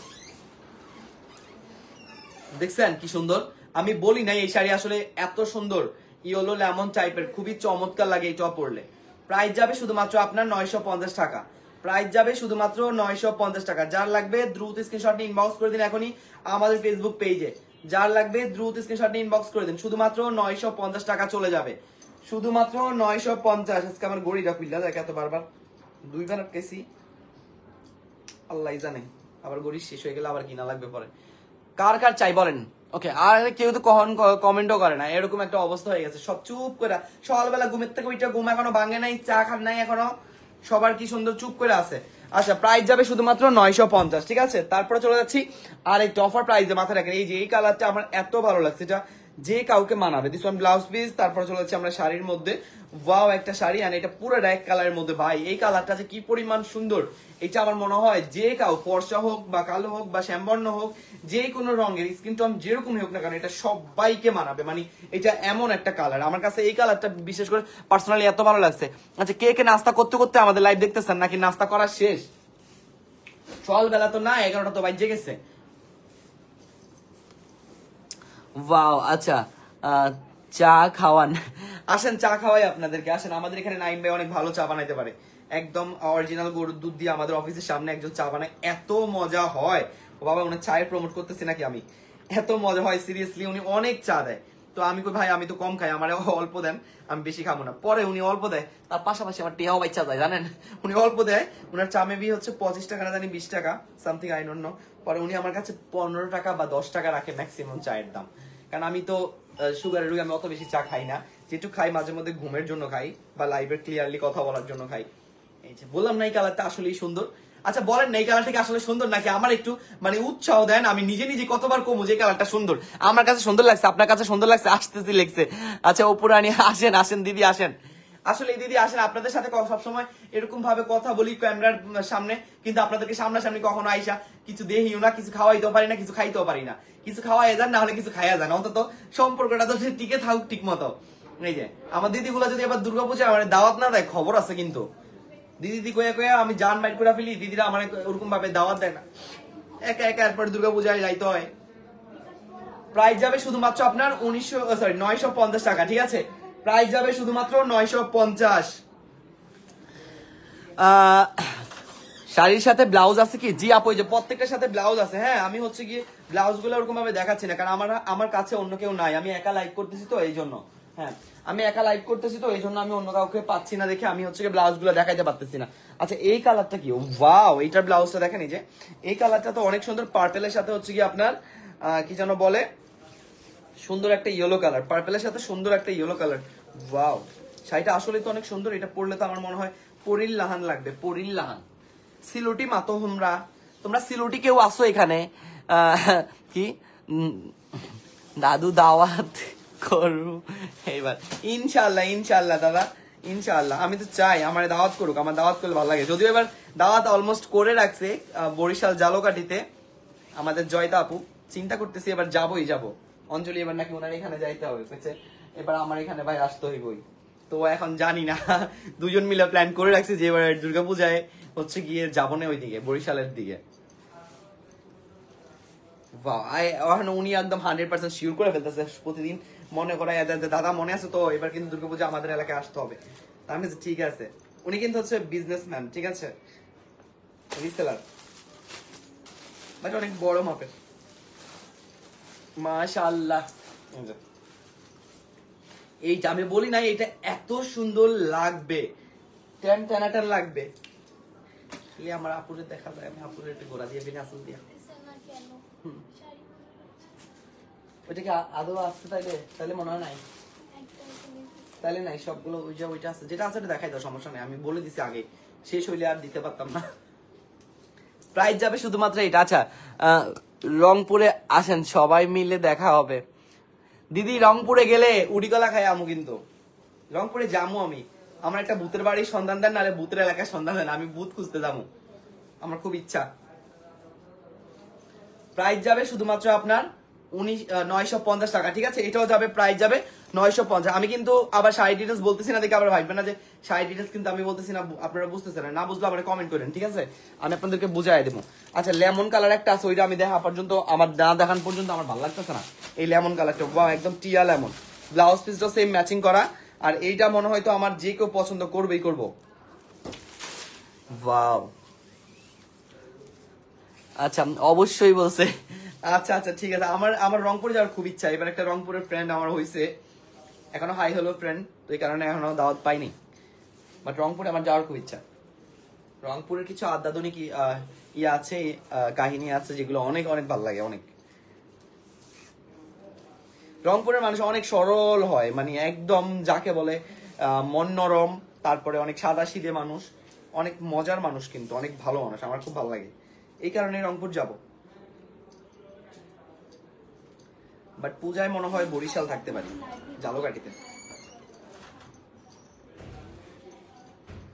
দেখছেন কি সুন্দর? আমি বলি নাই এই শাড়ি আসলে এত সুন্দর, ইয়েলো লেমন টাইপের, খুবই চমৎকার লাগে এই টপ পরলে। প্রাইস যাবে শুধুমাত্র আপনার 950 টাকা, প্রাইস যাবে শুধুমাত্র 950 টাকা। যার লাগবে দ্রুত স্ক্রিনশট নিয়ে ইনবক্স করে দিন এখনই আমাদের ফেসবুক পেজে, যার লাগবে দ্রুত স্ক্রিনশট নিয়ে ইনবক্স করে দিন। শুধুমাত্র 950 টাকা চলে যাবে, শুধুমাত্র 950। আজকে আমার গড়িটা খুললা দেখ, এত বারবার দুইবার আটকেছি, আল্লাহ জানে। আবার গড়ি শেষ হয়ে গেলে আবার কিনা লাগবে পরে। কার কার চাই বলেন? ওকে, আর কেউ তো কখন কমেন্টও করে না, এরকম একটা অবস্থা হয়ে গেছে। সব চুপ করে, সকালবেলা ঘুমের থেকে ওইটা ঘুম এখনো ভাঙে নাই, চা খান নাই এখনো, সবার কি সুন্দর চুপ করে আছে। আচ্ছা, প্রাইস যাবে শুধুমাত্র 950, ঠিক আছে? তারপরে চলে যাচ্ছি আর একটা অফার প্রাইসে, মাথায় রাখেন। এই যে এই কালারটা আমার এত ভালো লাগছে, এটা যে কাউকে মানাবে। দিস ওয়ান ব্লাউজ পিস, তারপরে চলে যাচ্ছে আমরা শাড়ির মধ্যে। ওয়াও, একটা শাড়ি, আর এটা পুরো এক কালারের মধ্যে। ভাই এই কালারটা যে কি পরিমাণ সুন্দর, এটা আমার মনে হয় যে কাউ, ফর্সা হোক বা কালো হোক বা শ্যামবর্ণ হোক, যে কোনো রঙের স্কিন টোন যেরকম হোক না কেন, এটা সবাইকে মানাবে। মানে এটা এমন একটা কালার, আমার কাছে এই কালারটা বিশেষ করে পার্সোনালি এত ভালো লাগছে। আচ্ছা, কে কে নাস্তা করতে করতে আমাদের লাইভ দেখতেছেন, নাকি নাস্তা করা শেষ? সকালবেলা তো না, 11টা তো বাজে গেছে। ওয়াও, আচ্ছা, চা খাওয়ান, আসেন চা খাওয়াই আপনাদেরকে, আসেন। আমাদের এখানে নাইম ভাই অনেক ভালো চা বানাইতে পারে, একদম অরিজিনাল গরুর দুধ দিয়ে আমাদের অফিসের সামনে একজন চা বানায়, এত মজা হয়। ও বাবা, উনি চায়ের প্রমোট করতেছি নাকি আমি? এত মজা হয় সিরিয়াসলি, উনি অনেক চা দেয়। তো আমি কই ভাই আমি তো কম খাই, আমার অল্প দেন, আমি বেশি খাবো না। পরে উনি অল্প দেয়, তার পাশাপাশি আমার টিয়াও বাচ্চা যায়, জানেন? উনি অল্প দেয়, উনার চা মেবি হচ্ছে 25 টাকা না জানি 20 টাকা সামথিং, আই ডোন্ট নো। পরে উনি আমার কাছে 15 টাকা বা 10 টাকা রাখে ম্যাক্সিমাম চায়ের দাম। কারণ আমি তো সুগারের রোগী, আমি অত বেশি চা খাই না, যেটু খাই মাঝে মধ্যে ঘুমের জন্য খাই, বা লাইভে ক্লিয়ারলি কথা বলার জন্য খাই। এই যে বললাম না, এই কালারটা আসলেই সুন্দর। আচ্ছা বলেন না, এই কালারটা কি আসলে সুন্দর নাকি? আমার একটু মানে উৎসাহ দেন, আমি নিজে নিজে কতবার কমু যে কালারটা সুন্দর। আমার কাছে সুন্দর লাগছে, আপনার কাছে সুন্দর লাগছে, আসতেছি লেগছে। আচ্ছা অপুরানি, আসেন আসেন দিদি আসেন, আসলে দিদি আসেন। আপনাদের সাথে সবসময় এরকম ভাবে কথা বলি ক্যামেরার সামনে, কিন্তু আপনাদেরকে সামনাসামনি কখনো আইসা কিছু দেখিও না, কিছু খাওয়াইতেও পারি না, কিছু খাইতেও পারি না। কিছু খাওয়াই যান, না হলে কিছু খাইয়া যান, অন্তত সম্পর্কটা তো টিকে থাকুক ঠিক মতো। এই যে আমার দিদিগুলা যদি আবার দুর্গাপূজা মানে দাওয়াত না দেয়, খবর আছে কিন্তু। দিদি কয়া কয়া আমি জান বাইট করে ফেলি, দিদিরা আমার ওরকম ভাবে দাওয়াত দেয় না, একা একা এরপর দুর্গাপূজায় যাইতে হয়। প্রাইস যাবে শুধুমাত্র আপনার 950 টাকা, ঠিক আছে? প্রাইস যাবে শুধুমাত্র 950। শাড়ির সাথে ব্লাউজ আছে কি? জি আপু, যে প্রত্যেকটার সাথে ব্লাউজ আছে। হ্যাঁ, আমি হচ্ছে কি ব্লাউজ গুলো ওরকম ভাবে দেখাচ্ছি না, কারণ আমার কাছে অন্য কেউ নাই, আমি একা লাইভ করতেছি তো এই জন্য। হ্যাঁ আমি একা লাইভ করতেছি তো এই জন্য আমি অন্য কাউকে পাচ্ছি না দেখে আমি হচ্ছে ব্লাউজ গুলো দেখাইতে পারতেছি না। আচ্ছা এই কালারটা কি, ওয়াও এইটার ব্লাউজটা দেখেন, এই যে এই কালারটা তো অনেক সুন্দর, পার্পেলের সাথে হচ্ছে কি আপনার কি যেন বলে, সুন্দর একটা ইয়েলো কালার, পার্পেলের সাথে সুন্দর একটা ইয়েলো কালার। ওয়াও শাড়িটা আসলে তো অনেক সুন্দর, এটা পরলে তো আমার মনে হয় পরিল লাহান লাগবে, পরিল লাহান। সিলুটি মাতো তোমরা সিলুটি কেউ আসো এখানে কি দাদু দাওয়াত করু এইবার, ইনশাল্লাহ ইনশাল্লাহ দাদা ইনশাল্লাহ। আমি তো চাই আমার দাওয়াত করুক, আমার দাওয়াত করলে ভালো লাগে। যদিও এবার দাওয়াত অলমোস্ট করে রাখছে বরিশাল জালকাঠিতে আমাদের জয়তা আপু, চিন্তা করতেছি এবার যাবোই যাবো। অঞ্জলি এবার নাকি ওনার এখানে যাইতে হবে, এবার আমার এখানে ভাই আসতে হইবই। তো এখন জানি না, দুজন মিলে প্ল্যান করে রাখছি যে এবার দুর্গাপূজায় হচ্ছে গিয়ে যাবো না ওইদিকে বরিশালের দিকে। উনি একদম 100% শিওর করে ফেলতেছে, প্রতিদিন মনে করাই দাদা মনে আছে তো এবার কিন্তু দুর্গাপূজা আমাদের এলাকায় আসতে হবে। আমি ঠিক আছে, উনি কিন্তু হচ্ছে বিজনেসম্যান, ঠিক আছে, রিসেলার, বাট অনেক বড় মাপের। মাশাআল্লাহ, এইটা আমি বলি না এটা এত সুন্দর লাগবে, টেন লাগবে। আমার আপুরে দেখা যায়, আমি আপুরে একটু গোড়া দিয়ে বিনা আসল দিয়া ওইটা কি আদৌ আসছে, তাইলে মনে হয় নাই, তাইলে নাই সবগুলো ওই যে ওইটা আছে, যেটা আছে এটা দেখাই দাও, সমস্যা নেই, আমি বলে দিছি আগে, শেষ হইলে আর দিতে পারতাম না। প্রাইস যাবে শুধুমাত্র এটা। আচ্ছা রংপুরে আসেন সবাই মিলে দেখা হবে। দিদি রংপুরে গেলে উড়িকলা খাই আমু, কিন্তু রংপুরে যামু আমি, আমার একটা ভূতের বাড়ির সন্ধান দেন, নাহলে ভূতের এলাকার সন্ধান দেন, আমি ভূত খুঁজতে যাবো, আমার খুব ইচ্ছা। প্রাইস যাবে শুধুমাত্র আপনার 950 টাকা, ঠিক আছে, এটাও যাবে, প্রাইস যাবে 950। আমি কিন্তু আবার শাড়ি ডিটেলস বলতেছি না দেখে আবার ভাববেন না যে শাড়ি ডিটেলস কিন্তু আমি বলতেছি না, আপনারা বুঝতেছেন না, বুঝলে আবার কমেন্ট করেন, ঠিক আছে, আমি আপনাদেরকে বুঝাই দেবো। আচ্ছা লেমন কালার একটা আছে, ওইটা আমি দেখা পর্যন্ত, আমার না দেখান পর্যন্ত আমার ভালো লাগতেছে না। এই লেমন কালারটা একদম টিয়া লেমন, ব্লাউজ পিসটা সেম ম্যাচিং করা, আর এইটা মনে হয় তো আমার যে কেউ পছন্দ করবেই করবো। ওয়াও আচ্ছা অবশ্যই বলছে, আচ্ছা আচ্ছা ঠিক আছে, আমার রংপুরে যাওয়ার খুব ইচ্ছা, এবার একটা রংপুরের ফ্রেন্ড আমার হয়েছে, এখনো হাই হলো ফ্রেন্ড, তো এই কারণে এখনো দাওয়াত পাইনি, বাট রংপুরে আমার যাওয়ার খুব ইচ্ছা। রংপুরের কিছু আধ্যাত্মিক ইয়ে আছে, কাহিনী আছে যেগুলো অনেক অনেক ভালো লাগে, অনেক। রংপুরের মানুষ অনেক সরল হয়, মানে একদম যাকে বলে মন নরম, তারপরে অনেক সাদা সিধে মানুষ, অনেক মজার মানুষ, কিন্তু অনেক ভালো মানুষ, আমার খুব ভালো লাগে, এই কারণে রংপুর যাব। বাট পূজায় মনে হয় বরিশাল থাকতে পারি, জালকাঠিতে।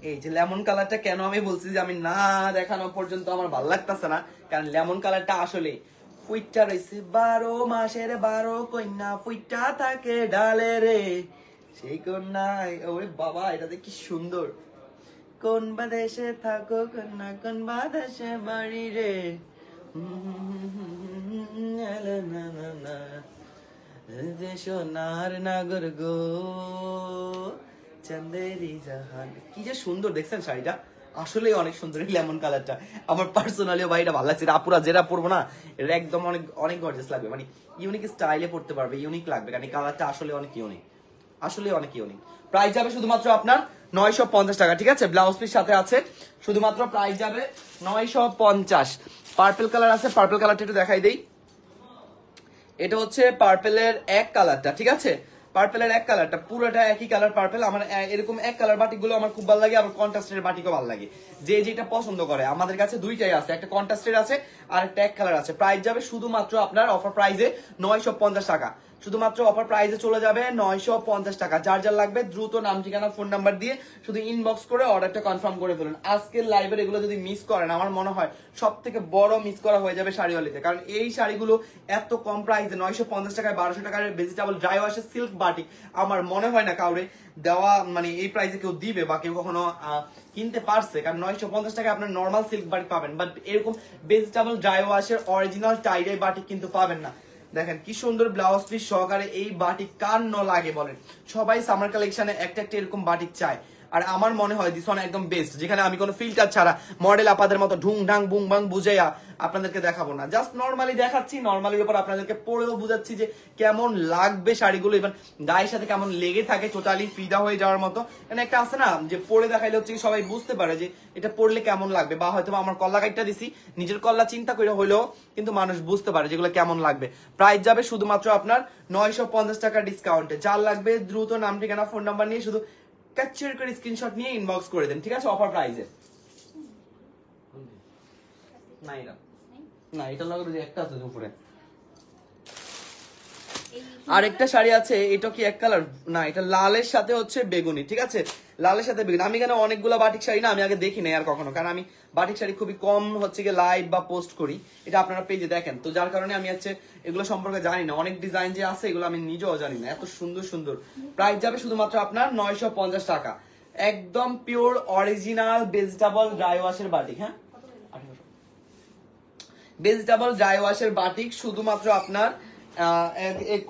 এই যে লেমন কালারটা কেন আমি বলছি যে আমি না দেখানো পর্যন্ত আমার ভালো লাগতেছে না, কারণ লেমন কালারটা আসলে ফুইটা রয়েছে 12 মাসের 12 কন্যা ফুইটা থাকে ডালে রে, সেই কন্যায় ওরে বাবা, এটা কি সুন্দর। কোন বাদেশে থাকো কন্যা, কোন বাদেশে বাড়ি রে, সোনার নাগর গো চন্দেরি জাহান, কি যে সুন্দর দেখছেন শাড়িটা, আসলে অনেক সুন্দর এই লেমন কালারটা, আমার পার্সোনালি ভাই এটা ভালো লাগছে। আপুরা যেটা পরবো না এটা একদম অনেক অনেক গর্জিয়াস লাগবে, মানে ইউনিক স্টাইলে পড়তে পারবে, ইউনিক লাগবে, কারণ এই কালারটা আসলে অনেক ইউনিক, আসলে অনেক ইউনিক। প্রাইস যাবে শুধুমাত্র আপনার 950 টাকা, ঠিক আছে, ব্লাউজ পিস সাথে আছে, শুধুমাত্র প্রাইস যাবে 950। পার্পল কালার আছে, পার্পল কালারটা একটু দেখাই দেই, এটা হচ্ছে পার্পেলের এক কালারটা, ঠিক আছে, পার্পেলের এক কালারটা পুরোটা একই কালার পার্পেল। আমার এরকম এক কালার বাটিক গুলো আমার খুব ভালো লাগে, আবার কন্ট্রাস্টের বাটিকও ভালো লাগে, যে যেটা পছন্দ করে। আমাদের কাছে দুইটাই আছে, একটা কন্ট্রাস্টের আছে আর একটা এক কালার আছে। প্রাইস যাবে শুধুমাত্র আপনার অফার প্রাইসে 950 টাকা, শুধুমাত্র অফার প্রাইসে চলে যাবে 950 টাকা। যার যার লাগবে দ্রুত নাম ঠিকানা ফোন নাম্বার দিয়ে শুধু ইনবক্স করে অর্ডারটা কনফার্ম করে ফেলুন। আজকের লাইভের এগুলো যদি মিস করেন, আমার মনে হয় সব থেকে বড় মিস করা হয়ে যাবে শাড়িওয়ালিতে, কারণ এই শাড়িগুলো এত কম প্রাইসে 950 টাকায় 1200 টাকার ভেজিটেবল ড্রাই ওয়াশের সিল্ক বাটিক আমার মনে হয় না কাউরে দেওয়া, মানে এই প্রাইসে কেউ দিবে বা কেউ কখনো কিনতে পারছে, কারণ 950 টাকায় আপনার নর্মাল সিল্ক বাটিক পাবেন, বাট এরকম ভেজিটেবল ড্রাই ওয়াশের অরিজিনাল টাইডাই বাটিক কিন্তু পাবেন না। দেখেন কি সুন্দর ব্লাউজ পিস সহকারে এই বাটিক কার ন লাগে বলেন, সবাই সামার কালেকশনে একটা একটা এরকম বাটিক চায়। আর আমার মনে হয় দিস ওয়ান একদম বেস্ট, যেখানে আমি কোনো ফিল্টার ছাড়া মডেল আপাদের মতো ঢুং ঢাং বুং বাং বুঝাইয়া আপনাদেরকে দেখাবো না, জাস্ট নর্মালি দেখাচ্ছি, নর্মালির উপর আপনাদেরকে পরেও বুঝাচ্ছি যে কেমন লাগবে শাড়িগুলো, ইভেন গায়ের সাথে কেমন লেগে থাকে, টোটালি ফিদা হয়ে যাওয়ার মতো। মানে একটা আছে না যে পরে দেখাইলে হচ্ছে কি সবাই বুঝতে পারে যে এটা পরলে কেমন লাগবে, বা হয়তো আমার কল্লা কাইটটা দিছি নিজের কল্লা চিন্তা করে হইলেও কিন্তু মানুষ বুঝতে পারে যেগুলো কেমন লাগবে। প্রাইস যাবে শুধুমাত্র আপনার 950 টাকা ডিসকাউন্টে। যার লাগবে দ্রুত নাম ঠিকানা ফোন নাম্বার নিয়ে শুধু ক্যাপচার করে স্ক্রিনশট নিয়ে ইনবক্স করে দেন, ঠিক আছে, অফার প্রাইসে। না এটা লাগবে যে একটা আছে উপরে। আর একটা শাড়ি আছে, এটা কি এক কালার না, এটা লালের সাথে হচ্ছে বেগুনি, ঠিক আছে, লালের সাথে বেগুনি। আমি কেন অনেকগুলো বাটিক শাড়ি না আমি আগে দেখি নাই আর কখনো, কারণ আমি বাটিক শাড়ি খুবই কম হচ্ছে গিয়ে লাইভ বা পোস্ট করি, এটা আপনারা পেজে দেখেন, তো যার কারণে আমি হচ্ছে এগুলো সম্পর্কে জানি না, অনেক ডিজাইন যে আছে এগুলো আমি নিজেও জানি না, এত সুন্দর সুন্দর। প্রাইস যাবে শুধুমাত্র আপনার 950 টাকা, একদম পিওর অরিজিনাল ভেজিটেবল ড্রাই ওয়াশের বাটিক। হ্যাঁ, ভেজিটেবল ড্রাই ওয়াশের বাটিক শুধুমাত্র আপনার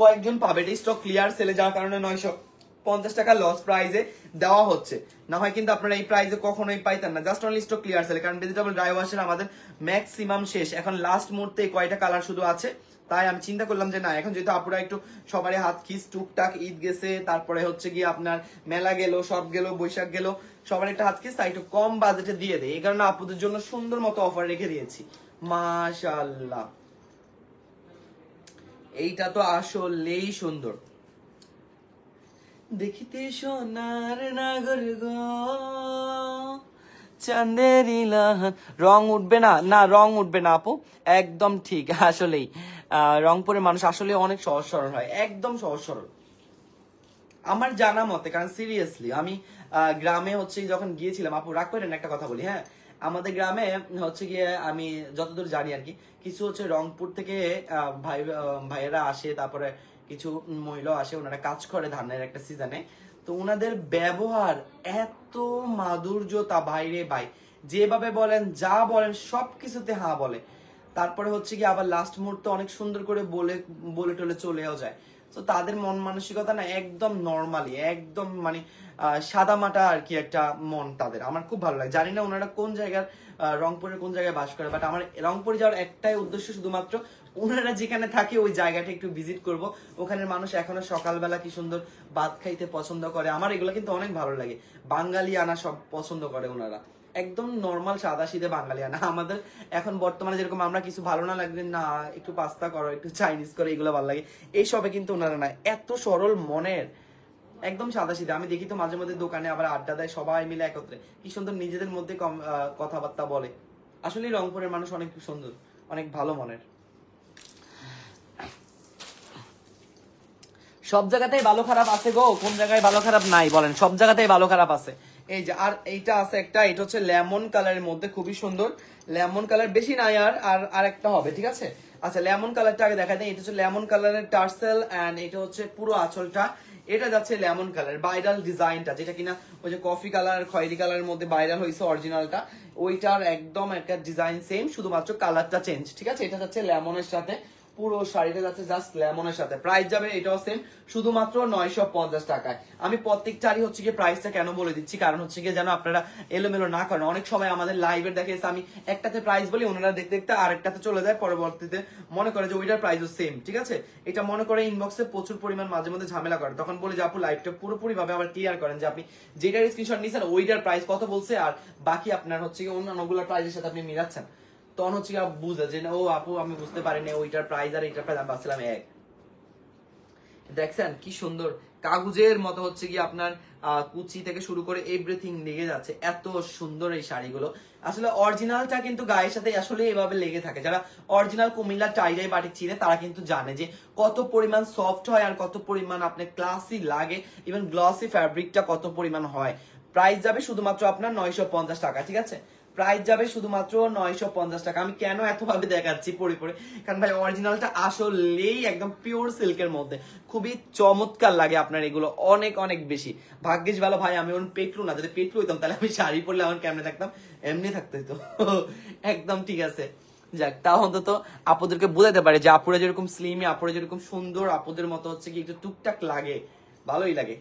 কয়েকজন পাবে, স্টক ক্লিয়ার সেলে যাওয়ার কারণে 950 টাকা লস প্রাইজে দেওয়া হচ্ছে, না হয় কিন্তু আপনারা এই প্রাইজে কখনোই পাইতেন না, জাস্ট অনলি স্টক ক্লিয়ার সেলে, কারণ ভেজিটেবল ড্রাই ওয়াশের আমাদের ম্যাক্সিমাম শেষ, এখন লাস্ট মুহূর্তে কয়টা কালার শুধু আছে, তাই আমি চিন্তা করলাম যে না এখন যেহেতু আপুরা একটু সবারই হাত খিস, টুকটাক ঈদ গেছে, তারপরে হচ্ছে গিয়ে আপনার মেলা গেল, সব গেল, বৈশাখ গেল, সবার একটা হাত খিস, তাই একটু কম বাজেটে দিয়ে দেয়, এই কারণে আপুদের জন্য সুন্দর মতো অফার রেখে দিয়েছি। মাশাআল্লাহ, এইটা তো আসলেই সুন্দর, দেখিতে সোনার নাগর গো চাঁদেরি লাহান। রং উঠবে না, না রং উঠবে না আপু, একদম ঠিক, আসলেই রংপুরের মানুষ আসলে অনেক সহজ সরল হয়, একদম সহজ সরল আমার জানা মতে, কারণ সিরিয়াসলি আমি গ্রামে হচ্ছে যখন গিয়েছিলাম, আপু রাগ করেন একটা কথা বলি, হ্যাঁ আমাদের গ্রামে হচ্ছে গিয়ে আমি যতদূর জানি আর কি, কিছু হচ্ছে রংপুর থেকে ভাইয়েরা আসে, তারপরে কিছু মহিলা আসে, ওনারা কাজ করে ধানের একটা সিজনে, তো ওনাদের ব্যবহার এত মাধুর্যতা বাইরে ভাই, যেভাবে বলেন যা বলেন সবকিছুতে হ্যাঁ বলে, তারপরে হচ্ছে কি আবার লাস্ট মুহূর্তে অনেক সুন্দর করে বলে বলে টলে চলেও যায়। তো তাদের মন মানসিকতা না একদম নর্মালি, একদম মানে সাদা মাটা আর কি একটা মন তাদের, আমার খুব ভালো লাগে। জানি না ওনারা কোন জায়গার রংপুরের কোন জায়গায় বাস করে, বাট আমার রংপুরে যাওয়ার একটাই উদ্দেশ্য শুধুমাত্র ওনারা যেখানে থাকে ওই জায়গাটা একটু ভিজিট করব, ওখানের মানুষ এখনো সকালবেলা কি সুন্দর ভাত খাইতে পছন্দ করে, আমার এগুলো কিন্তু অনেক ভালো লাগে। বাঙালি আনা সব পছন্দ করে ওনারা, একদম নর্মাল সাদা সিধে বাঙালি আনা। আমাদের এখন বর্তমানে যেরকম আমরা কিছু ভালো না লাগলে না একটু পাস্তা করো, একটু চাইনিজ করো, এগুলো ভালো লাগে, এইসবে কিন্তু ওনারা না, এত সরল মনের, একদম সাদা সিধে। আমি দেখি তো মাঝে মধ্যে দোকানে আবার আড্ডা দেয় সবাই মিলে একত্রে, কি সুন্দর নিজেদের মধ্যে কথাবার্তা বলে। আসলে রংপুরের মানুষ অনেক সুন্দর, অনেক ভালো মনের। সব জায়গাতেই ভালো খারাপ আছে গো, কোন জায়গায় ভালো খারাপ নাই বলেন, সব জায়গাতেই ভালো খারাপ আছে। এই যে আর এইটা আছে একটা, এটা হচ্ছে লেমন কালারের মধ্যে খুবই সুন্দর, লেমন কালার বেশি নাই, আর একটা হবে, ঠিক আছে। আচ্ছা লেমন কালারটা আগে দেখাই দেয়, এটা হচ্ছে লেমন কালারের টার্সেল, এন্ড এটা হচ্ছে পুরো আঁচলটা, এটা যাচ্ছে লেমন কালার ভাইরাল ডিজাইনটা, যেটা কিনা ওই যে কফি কালার খয়েরি কালারের মধ্যে ভাইরাল হয়েছে অরিজিনালটা, ওইটার একদম একটা ডিজাইন সেম, শুধুমাত্র কালারটা চেঞ্জ, ঠিক আছে। এটা যাচ্ছে লেমনের সাথে, পুরো শাড়িটা যাচ্ছে জাস্ট লেমনের সাথে, প্রাইস যাবে এটাও সেম শুধুমাত্র 950 টাকায়। আমি প্রত্যেকটারই হচ্ছে গিয়ে প্রাইসটা কেন বলে দিচ্ছি, কারণ হচ্ছে গিয়ে যেন আপনারা এলোমেলো না করেন। অনেক সময় আমাদের লাইভের দেখে আমি একটাতে প্রাইস বলি, ওনারা দেখতে দেখতে আরেকটাতে চলে যায়, পরবর্তীতে মনে করে যে ওইটার প্রাইসও সেম, ঠিক আছে। এটা মনে করে ইনবক্সে প্রচুর পরিমাণ মাঝে মধ্যে ঝামেলা করে, তখন বলি যে আপু লাইভটা পুরোপুরি ভাবে আবার ক্লিয়ার করেন যে আপনি যেটার স্ক্রিনশট নিয়েছেন ওইটার প্রাইস কত বলছে, আর বাকি আপনার হচ্ছে গিয়ে অন্যান্যগুলোর প্রাইসের সাথে আপনি মিলাচ্ছেন, তখন হচ্ছে বুঝে যে ও আপু আমি বুঝতে পারিনি ওইটার প্রাইস আর এইটার প্রাইস আমি ভাবছিলাম এক। দেখছেন কি সুন্দর কাগজের মতো হচ্ছে কি আপনার কুচি থেকে শুরু করে এভরিথিং লেগে যাচ্ছে, এত সুন্দর এই শাড়িগুলো। আসলে অরিজিনালটা কিন্তু গায়ের সাথে আসলে এভাবে লেগে থাকে, যারা অরিজিনাল কুমিল্লার টাইডাই বাটিক চিনে তারা কিন্তু জানে যে কত পরিমাণ সফট হয় আর কত পরিমাণ আপনার ক্লাসি লাগে, ইভেন গ্লসি ফ্যাব্রিকটা কত পরিমাণ হয়। প্রাইস যাবে শুধুমাত্র আপনার 950 টাকা, ঠিক আছে। প্রাইস যাবে শুধুমাত্র 950 টাকা। আমি কেন এত ভাবে দেখাচ্ছি পরে পরে, কারণ ভাই অরিজিনালটা আসলেই একদম পিওর সিল্কের মধ্যে খুবই চমৎকার লাগে আপনার এগুলো, অনেক অনেক বেশি। ভাগ্যিস ভালো ভাই আমি ওরকম পেটলু না, যদি পেটলু হইতাম তাহলে আমি শাড়ি পরলে আমার কেমনে থাকতাম, এমনি থাকতে হইতো। একদম ঠিক আছে, যাক তাও অন্তত আপুদেরকে বোঝাতে পারে যে আপুরা যেরকম স্লিমি, আপুরা যেরকম সুন্দর, আপুদের মতো হচ্ছে কি একটু টুকটাক লাগে, ভালোই লাগে।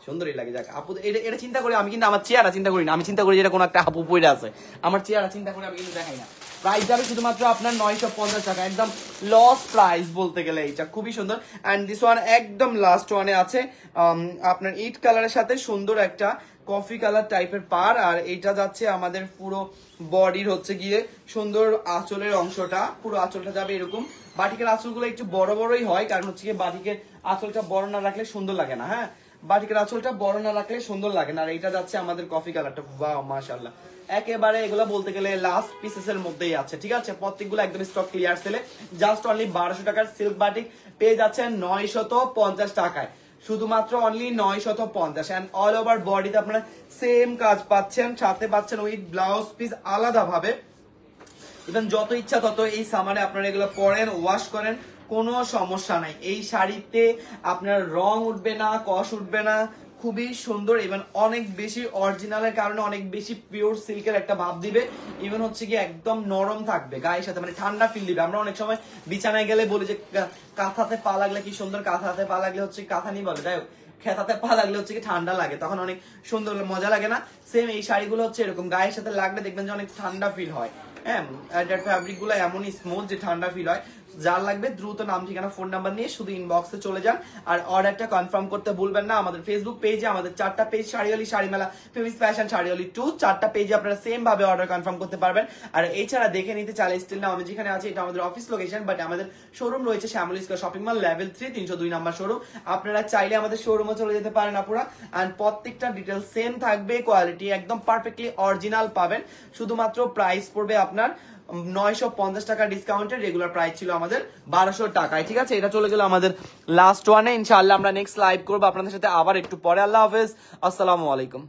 সুন্দরই লাগে। যাক আপু এটা এটা চিন্তা করি আমি, কিন্তু আমার চেহারা চিন্তা করি না, আমি চিন্তা করি যেটা কোনো একটা আপু পইরা আছে, আমার চেহারা চিন্তা করে আমি কিন্তু দেখাই না। প্রাইস যাবে শুধুমাত্র আপনার 950 টাকা, একদম লস প্রাইস বলতে গেলে। এইটা খুবই সুন্দর। অ্যান্ড দিস ওয়ান একদম লাস্ট ওয়ানে আছে আপনার ইট কালারের সাথে সুন্দর একটা কফি কালার টাইপের পার, আর এইটা যাচ্ছে আমাদের পুরো বডির হচ্ছে গিয়ে সুন্দর আঁচলের অংশটা, পুরো আঁচলটা যাবে এরকম। বাটিকের আঁচলগুলো একটু বড় বড়ই হয়, কারণ হচ্ছে গিয়ে বাটিকের আঁচলটা বড় না রাখলে সুন্দর লাগে না। হ্যাঁ, বাটিকের আঁচলটা বড় না রাখলে সুন্দর লাগে না। আর এইটা যাচ্ছে আমাদের কফি কালারটা, ওয়াও মাশাআল্লাহ। একেবারে এগুলো বলতে গেলে লাস্ট পিসেস এর মধ্যেই আছে, ঠিক আছে। প্রত্যেকগুলো একদম স্টক ক্লিয়ার সেলে, জাস্ট অনলি 1200 টাকার সিল্ক বাটিক পেয়ে যাচ্ছে 950 টাকায়, শুধুমাত্র অনলি 950। এন্ড অল ওভার বডিতে আপনারা সেম কাজ পাচ্ছেন, সাথে পাচ্ছেন উইথ ব্লাউজ পিস আলাদা ভাবে। ইভেন যত ইচ্ছা তত এই সামারে আপনারা এগুলো পরেন, ওয়াশ করেন, কোনো সমস্যা নাই। এই শাড়িতে আপনার রং উঠবে না, কষ উঠবে না, খুবই সুন্দর। ইভেন অনেক বেশি অরিজিনালের কারণে অনেক বেশি পিওর সিল্কের একটা ভাব দিবে। ইভেন হচ্ছে কি একদম নরম থাকবে গায়ের সাথে, মানে ঠান্ডা ফিল দিবে। আমরা অনেক সময় বিছানায় গেলে বলি যে কাঁথাতে পা লাগলে কি সুন্দর, কাঁথাতে পা লাগলে হচ্ছে কাঁথা নিয়ে বলে, যাই হোক খেতাতে পা লাগলে হচ্ছে কি ঠান্ডা লাগে, তখন অনেক সুন্দর মজা লাগে না। সেম এই শাড়িগুলো হচ্ছে এরকম, গায়ের সাথে লাগলে দেখবেন যে অনেক ঠান্ডা ফিল হয়। হ্যাঁ, ফ্যাব্রিক গুলো এমনই স্মুথ যে ঠান্ডা ফিল হয়। যার লাগবে দ্রুত নাম ঠিকানা ফোন নাম্বার নিয়ে শুধু ইনবক্সে চলে যান, আর অর্ডারটা কনফার্ম করতে ভুলবেন না। আমাদের ফেসবুক পেজে আমাদের 4টা পেজ, শাড়িওয়ালি, শাড়ি মেলা, ফেমিস ফ্যাশন, শাড়িওয়ালি 2, 4টা পেজে আপনারা সেম ভাবে অর্ডার কনফার্ম করতে পারবেন। আর এছাড়া দেখে নিতে চাইলে স্টিল না, আমি যেখানে আছি এটা আমাদের অফিস লোকেশন, বাট আমাদের শোরুম রয়েছে Shyamoli square shopping mall level 3, 302 number showroom. আপনারা চাইলে আমাদের শোরুমে চলে যেতে পারেন আপুরা। এন্ড প্রত্যেকটা ডিটেইলস সেম থাকবে, কোয়ালিটি একদম পারফেক্টলি অরিজিনাল পাবেন। শুধুমাত্র প্রাইস পড়বে আপনার 950 টাকা ডিসকাউন্টের, রেগুলার প্রাইস ছিল আমাদের 1200 টাকায়, ঠিক আছে। এটা চলে গেল আমাদের লাস্ট ওয়ানে। ইনশাআল্লাহ আমরা নেক্সট লাইভ করবো আপনাদের সাথে আবার একটু পরে। আল্লাহ হাফেজ, আসসালামু আলাইকুম।